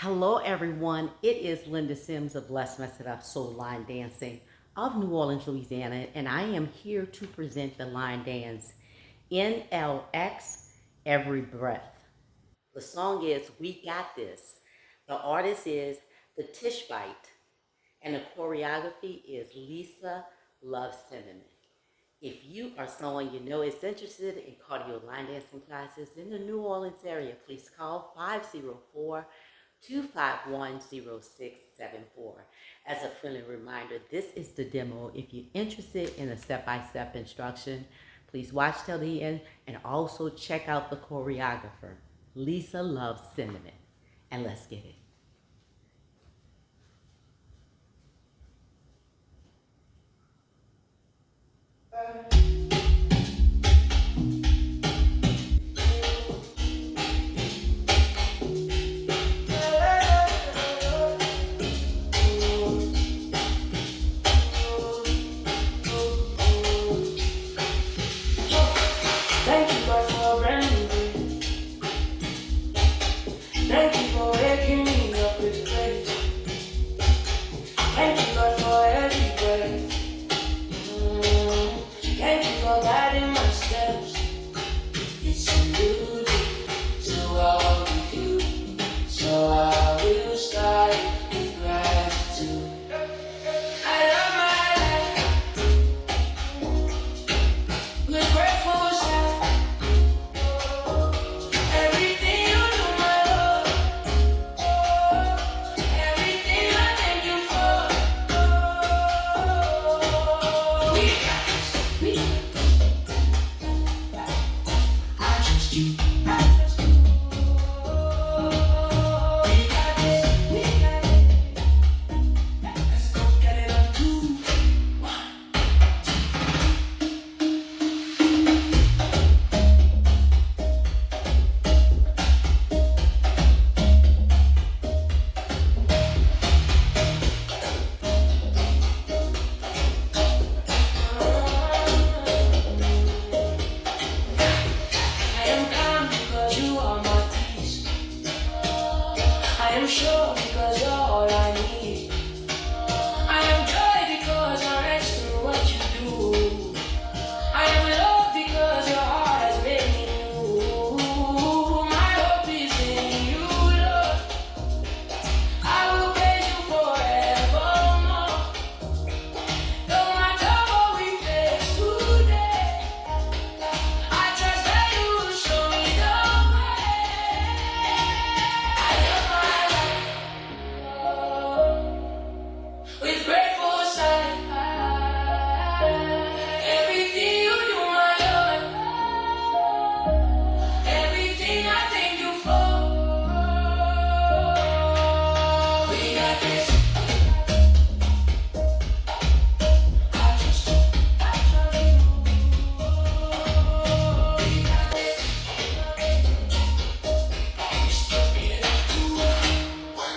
Hello, everyone. It is Linda Sims of Let's Mess It Up Soul Line Dancing of New Orleans, Louisiana, and I am here to present the line dance NLX Every Breath. The song is We Got This. The artist is the TISHBITE, and the choreography is Lisa LUVSCINNAMON. If you are someone you know is interested in cardio line dancing classes in the New Orleans area, please call 504-251-0674. As a friendly reminder, this is the demo. If you're interested in a step-by-step instruction, please watch till the end and also check out the choreographer, Lisa LUVSCINNAMON. And let's get it. Thank you, God, for a brand new day. Thank you for waking me up with grace. Thank you, God, for every breath. Thank you for guiding my steps. It's a new day, so I'll be you. So I will start with gratitude. I love my life with grateful sight. Everything you do, my Lord. Everything I thank you for. We got this. I trust you. I trust you. We got this. Let's go get it on 2, 1. I am calm because you are my peace. I am sure because you're all I need. I am joy because I rest in what you do. I am love because your heart has made me new. My hope is in you, Lord. I will praise you forevermore. No matter what we face today, I trust that you will show me the way. I live my life with grateful sight. Everything you do, my Lord. Everything I thank you for. We got this. I trust you. I trust you. We got this. Let's go get it on 2, 1.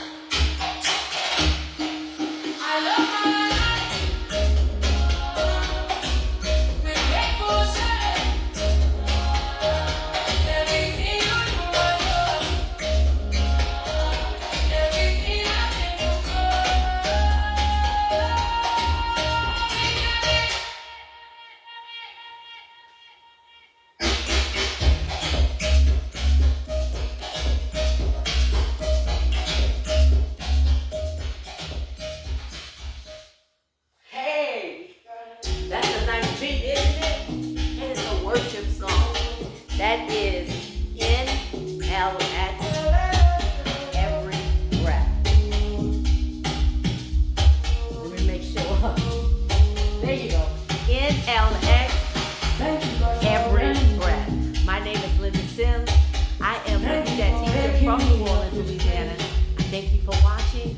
I love my life with grateful sight. Everything you do, my Lord. Everything I thank you for. Hey, that's a nice beat, isn't it? And it's a worship song. That is NLX Every Breath. Let me make sure. There you go. NLX Thank you, God, for Every everything. Breath. My name is Linda Sims. I am a that teacher from New Orleans, Louisiana. I thank you for watching.